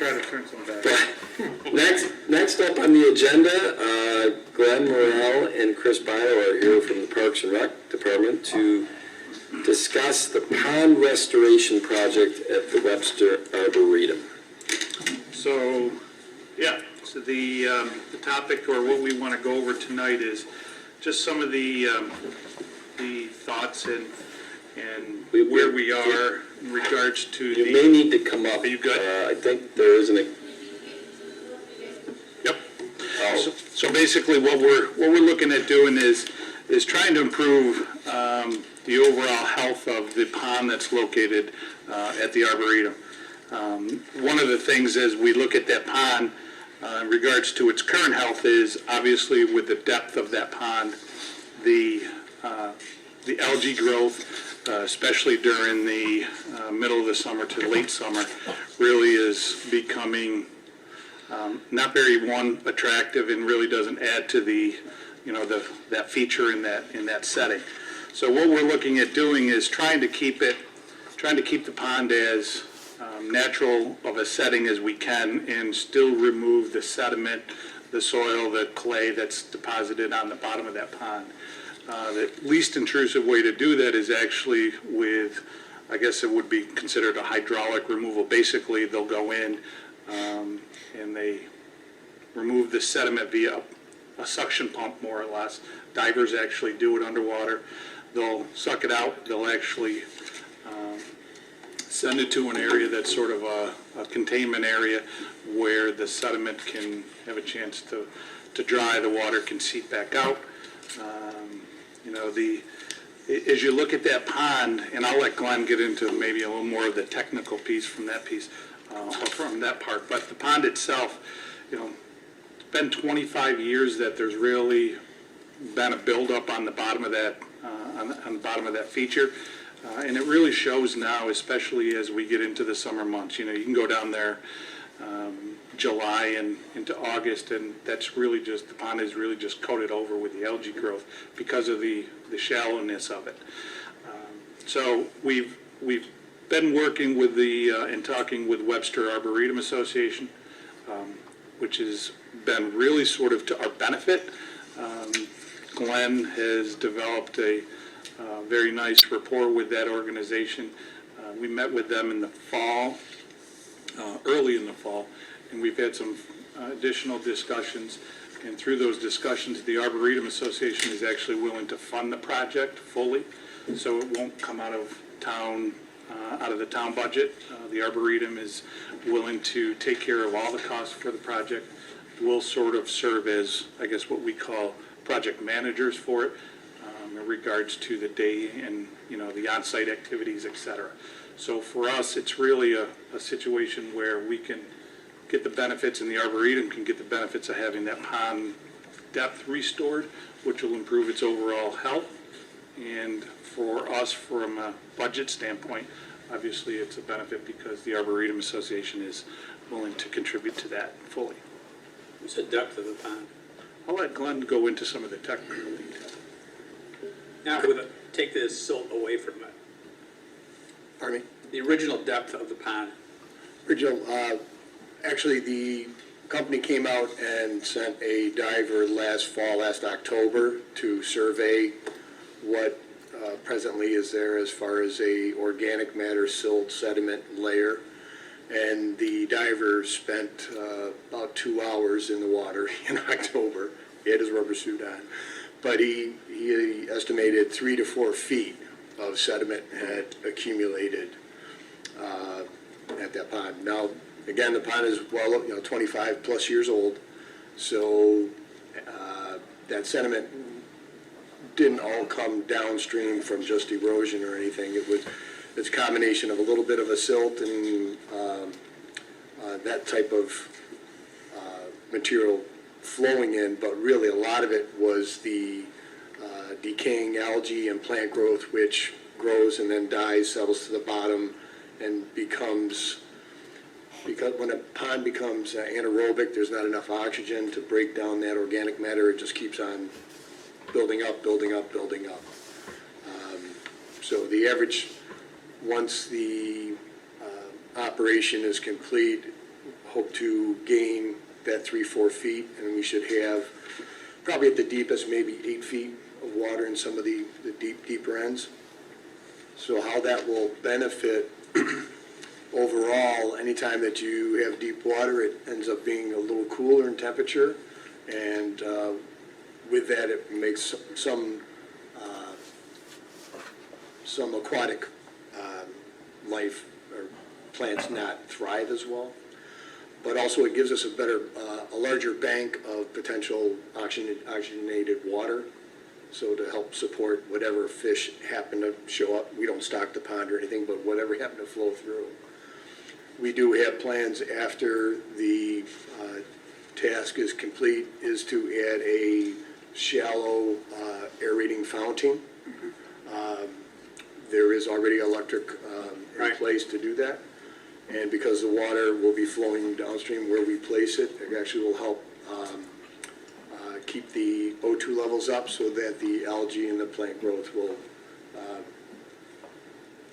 try to turn some back. Next up on the agenda, Glenn Morrell and Chris Bio are here from the Parks and Rec Department to discuss the pond restoration project at the Webster Arboretum. So, yeah, so the topic, or what we want to go over tonight, is just some of the thoughts and where we are in regards to You may need to come up. Are you good? I think there isn't a... Yep. Oh. So basically, what we're looking at doing is trying to improve the overall health of the pond that's located at the Arboretum. One of the things as we look at that pond in regards to its current health is obviously with the depth of that pond, the algae growth, especially during the middle of the summer to late summer, really is becoming not very attractive, and really doesn't add to the that feature in that setting. So what we're looking at doing is trying to keep the pond as natural of a setting as we can, and still remove the sediment, the soil, the clay that's deposited on the bottom of that pond. The least intrusive way to do that is actually with, I guess it would be considered a hydraulic removal. Basically, they'll go in and they remove the sediment via a suction pump, more or less. Divers actually do it underwater. They'll suck it out. They'll actually send it to an area that's sort of a containment area where the sediment can have a chance to dry. The water can seep back out. As you look at that pond, and I'll let Glenn get into maybe a little more of the technical piece from that piece, or from that part, but the pond itself, it's been 25 years that there's really been a buildup on the bottom of that, on the bottom of that feature, and it really shows now, especially as we get into the summer months. You can go down there July and into August, and that's really just, the pond is really just coated over with the algae growth because of the shallowness of it. So we've been working with and talking with Webster Arboretum Association, which has been really sort of to our benefit. Glenn has developed a very nice rapport with that organization. We met with them in the fall, early in the fall, and we've had some additional discussions. And through those discussions, the Arboretum Association is actually willing to fund the project fully, so it won't come out of the town budget. The Arboretum is willing to take care of all the costs for the project. We'll sort of serve as, I guess, what we call project managers for it, in regards to the day and the on-site activities, etc. So for us, it's really a situation where we can get the benefits, and the Arboretum can get the benefits of having that pond depth restored, which will improve its overall health. And for us, from a budget standpoint, obviously it's a benefit because the Arboretum Association is willing to contribute to that fully. What's the depth of the pond? I'll let Glenn go into some of the technical details. Now, take this silt away from it. Pardon me? The original depth of the pond. Actually, the company came out and sent a diver last October, to survey what presently is there as far as a organic matter silt sediment layer. And the diver spent about 2 hours in the water in October. He had his rubber suit on. But he estimated 3 to 4 feet of sediment had accumulated at that pond. Now, again, the pond is 25 plus years old, so that sediment didn't all come downstream from just erosion or anything. It's a combination of a little bit of a silt and that type of material flowing in, but really a lot of it was the decaying algae and plant growth, which grows and then dies, settles to the bottom, and because when a pond becomes anaerobic, there's not enough oxygen to break down that organic matter. It just keeps on building up. So the average, once the operation is complete, hope to gain that 3-4 feet, and we should have probably at the deepest, maybe 8 feet of water in some of the deeper ends. So how that will benefit overall, anytime that you have deep water, it ends up being a little cooler in temperature, and with that, it makes some aquatic life or plants not thrive as well. But also it gives us a larger bank of potential oxygenated water, so to help support whatever fish happen to show up. We don't stock the pond or anything, but whatever happen to flow through. We do have plans after the task is complete, is to add a shallow aerating fountain. There is already electric in place to do that. And because the water will be flowing downstream where we place it, it actually will help keep the O2 levels up so that the algae and the plant growth will,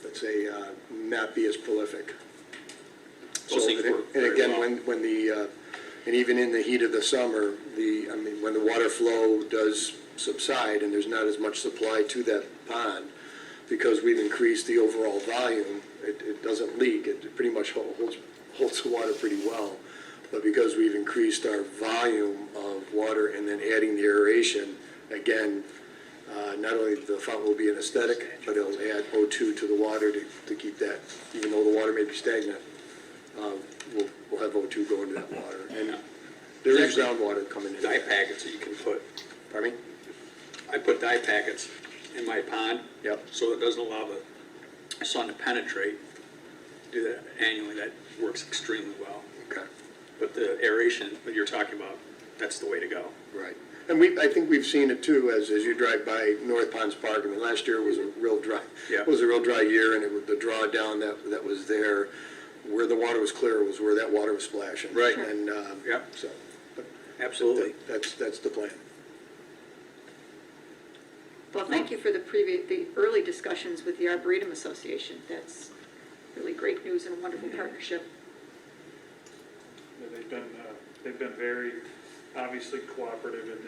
let's say, not be as prolific. Those things work And very again, well. when the, and even in the heat of the summer, when the water flow does subside and there's not as much supply to that pond, because we've increased the overall volume, it doesn't leak. It pretty much holds the water pretty well. But because we've increased our volume of water and then adding the aeration, again, not only the fountain will be an aesthetic, but it'll add O2 to the water to keep that, even though the water may be stagnant, we'll have O2 go into that water. And there is groundwater coming in. Dye packets that you can put. Pardon me? I put dye packets in my pond. Yep. So it doesn't allow the sun to penetrate. Do that annually, that works extremely well. Okay. But the aeration that you're talking about, that's the way to go. Right. And I think we've seen it too, as you drive by North Ponds Park. I mean, last year was a real dry, Yeah. it was a real dry year, and the drawdown that was there, where the water was clear was where that water was splashing. Right. And, Yep. so, Absolutely. that's the plan. Well, thank you for the early discussions with the Arboretum Association. That's really great news and a wonderful partnership. Yeah, they've been very, obviously cooperative, and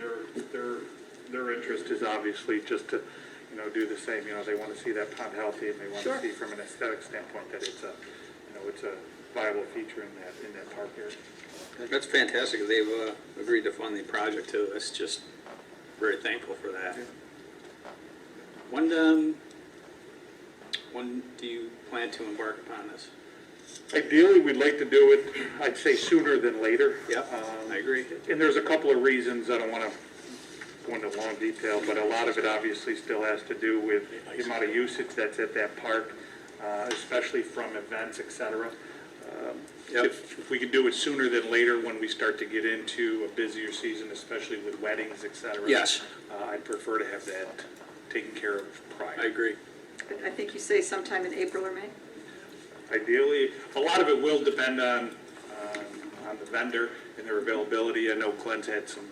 their interest is obviously just to, do the same. They want to see that pond healthy, and they want Sure. to see from an aesthetic standpoint that it's a viable feature in that park area. That's fantastic. They've agreed to fund the project too. That's just very thankful for that. When do you plan to embark upon this? Ideally, we'd like to do it, I'd say sooner than later. Yep, I agree. And there's a couple of reasons. I don't want to go into long detail, but a lot of it obviously still has to do with the amount of usage that's at that park, especially from events, et cetera. Yep. If we could do it sooner than later, when we start to get into a busier season, especially with weddings, et cetera. Yes. I'd prefer to have that taken care of prior. I agree. I think you say sometime in April or May? Ideally, a lot of it will depend on the vendor and their availability. I know Glenn's had some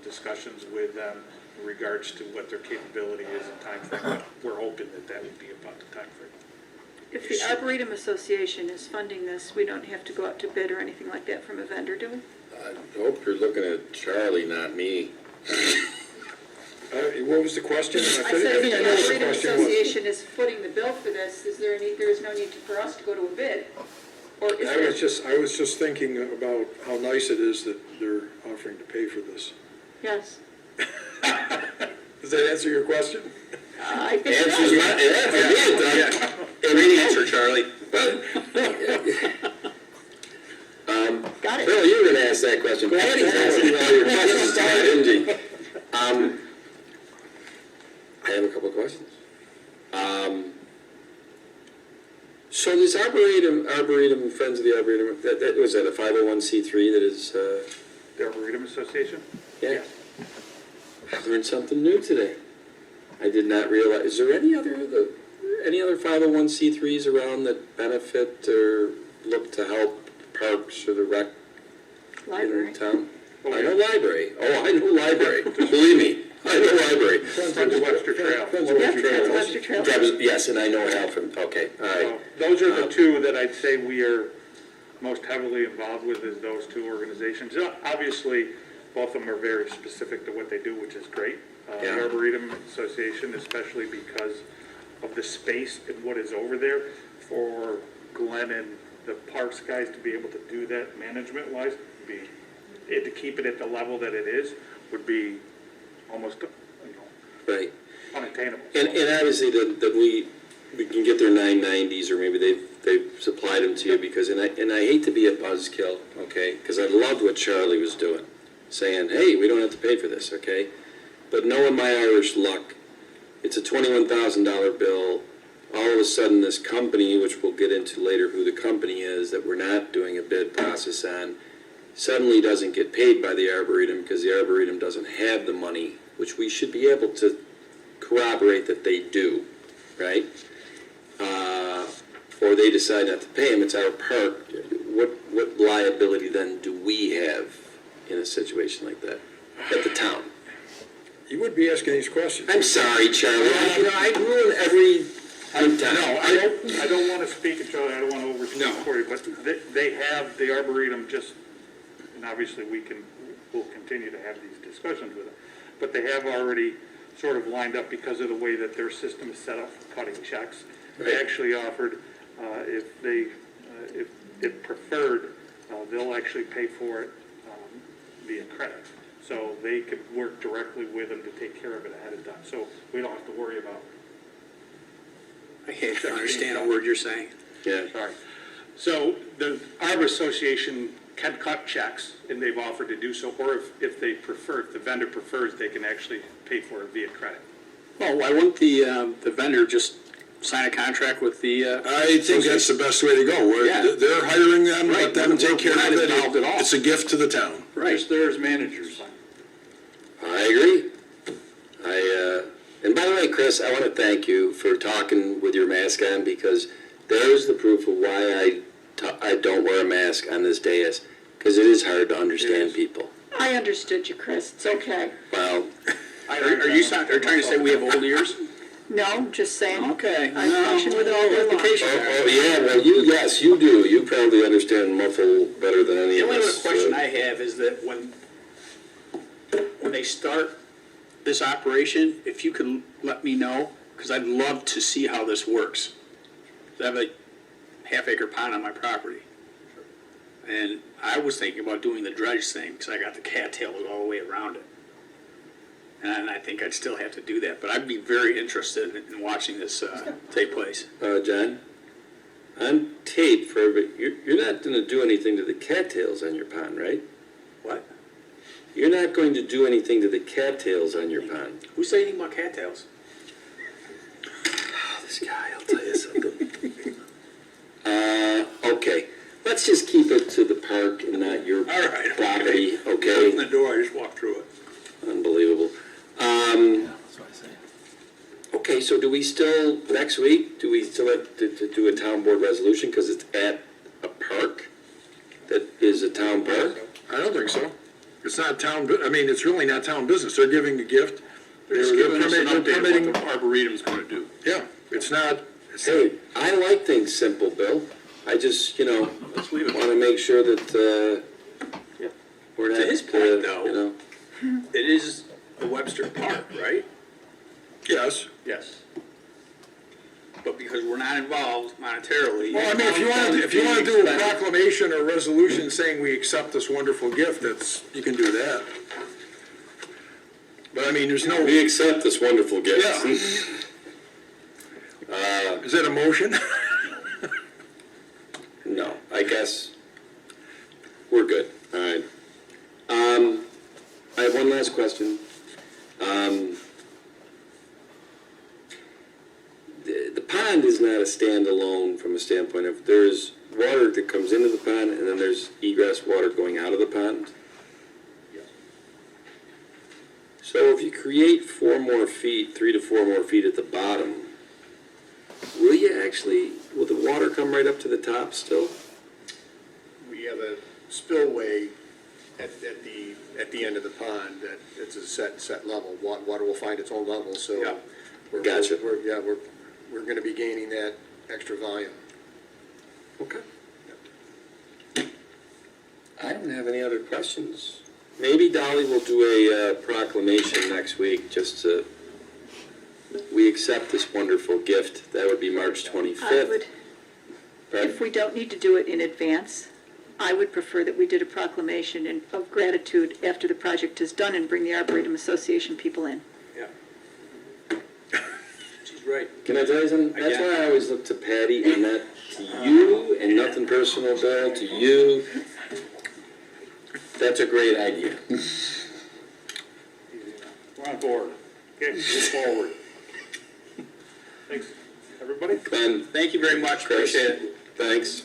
discussions with them in regards to what their capability is and timeframe. We're hoping that would be about the timeframe. If the Arboretum Association is funding this, we don't have to go out to bid or anything like that from a vendor, do we? I hope you're looking at Charlie, not me. What was the question? I said if the Arboretum Association is footing the bill for this, there is no need for us to go to a bid? Or is there? I was just thinking about how nice it is that they're offering to pay for this. Yes. Does that answer your question? I think Answers so. not, yeah, for me it does. Great answer, Charlie. Got it. Bill, you were gonna ask that question. Patty's asking all your questions, didn't he? I have a couple of questions. So this Arboretum, Friends of the Arboretum, that was that a 501c3 that is, The Arboretum Association? yeah. I learned something new today. I did not realize, is there any other 501c3s around that benefit or look to help parks or the rec Library. in town? I know library. Oh, I know library. Believe me, I know library. Friends of Webster Trail. Yep, that's Webster Trail. Yes, and I know Hal from, okay, all right. Those are the two that I'd say we are most heavily involved with is those two organizations. Obviously, both of them are very specific to what they do, which is great. Yeah. The Arboretum Association, especially because of the space and what is over there, for Glenn and the parks guys to be able to do that management-wise, to keep it at the level that it is, would be almost, Right. unattainable. And obviously that we can get their 990s, or maybe they've supplied them to you, because, and I hate to be a buzzkill, okay? Because I loved what Charlie was doing, saying, hey, we don't have to pay for this, okay? But knowing my Irish luck, it's a $21,000 bill. All of a sudden, this company, which we'll get into later who the company is, that we're not doing a bid process on, suddenly doesn't get paid by the Arboretum because the Arboretum doesn't have the money, which we should be able to corroborate that they do, right? Or they decide not to pay them, it's our park. What liability then do we have in a situation like that at the town? You would be asking these questions. I'm sorry, Charlie. I ruin every time. No, I don't want to speak at Charlie, I don't want to overspeak for you, but they have, the Arboretum just, and obviously we'll continue to have these discussions with them, but they have already sort of lined up because of the way that their system is set up for cutting checks. They Right. actually offered, if preferred, they'll actually pay for it via credit. So they could work directly with them to take care of it ahead of time, so we don't have to worry about. I can't understand a word you're saying. Yeah. Sorry. So the Arbor Association can cut checks, and they've offered to do so, or if they prefer, if the vendor prefers, they can actually pay for it via credit. Well, why wouldn't the vendor just sign a contract with the? I think that's the best way to go. Yeah. They're hiring them, Right. let them take care We're not of it. involved at all. It's a gift to the town. Right. They're as managers. I agree. And by the way, Chris, I want to thank you for talking with your mask on, because there's the proof of why I don't wear a mask on this dais, because it is hard to understand people. I understood you, Chris, it's okay. Well, Are you trying to say we have old ears? No, just saying. Okay. I function with all the law. yeah, well, yes, you do. You probably understand muffle better than any The of only other us. question I have is that when they start this operation, if you can let me know, because I'd love to see how this works. I have a half-acre pond on my property. And I was thinking about doing the dredge thing, because I got the cattails all the way around it. And I think I'd still have to do that, but I'd be very interested in watching this take place. John, on tape for everybody, you're not going to do anything to the cattails on your pond, right? What? You're not going to do anything to the cattails on your pond. Who said anything about cattails? This guy, I'll tell you something. Okay, let's just keep it to the park and not your All right, property, Open okay? the door, I just walked through it. Unbelievable. Okay, so do we still, next week, do we still have to do a town board resolution because it's at a park that is a town park? I don't think so. It's not it's really not town business. They're giving a gift. They're just giving us an they're update of permitting- what the Arboretum's gonna do. Yeah, it's not, Hey, I like things simple, Bill. I just, Let's leave it. want to make sure that, we're not, To his point, though. you know. It is a Webster Park, right? yes. Yes. But because we're not involved monetarily. Well, I mean, if you want to do a proclamation or resolution saying we accept this wonderful gift, you can do that. But I mean, there's no, We accept this wonderful gift. yeah. Is that a motion? No, I guess we're good. All right. I have one last question. The pond is not a standalone from a standpoint of there's water that comes into the pond and then there's egress water going out of the pond. So if you create 3 to 4 more feet at the bottom, will the water come right up to the top still? We have a spillway at the end of the pond that it's a set level. Water will find its own level, so. Yeah. Gotcha. We're gonna be gaining that extra volume. Okay. I don't have any other questions. Maybe Dolly will do a proclamation next week, just to, we accept this wonderful gift. That would be March 25th. I would, Right? if we don't need to do it in advance, I would prefer that we did a proclamation of gratitude after the project is done and bring the Arboretum Association people in. She's right. Can I tell you something? That's why I always look to Patty and not to you, and nothing personal, Bill, to you. That's a great idea. We're on board. Okay, move forward. Thanks, everybody. Glenn, Thank you very much, Chris, appreciate it. thanks.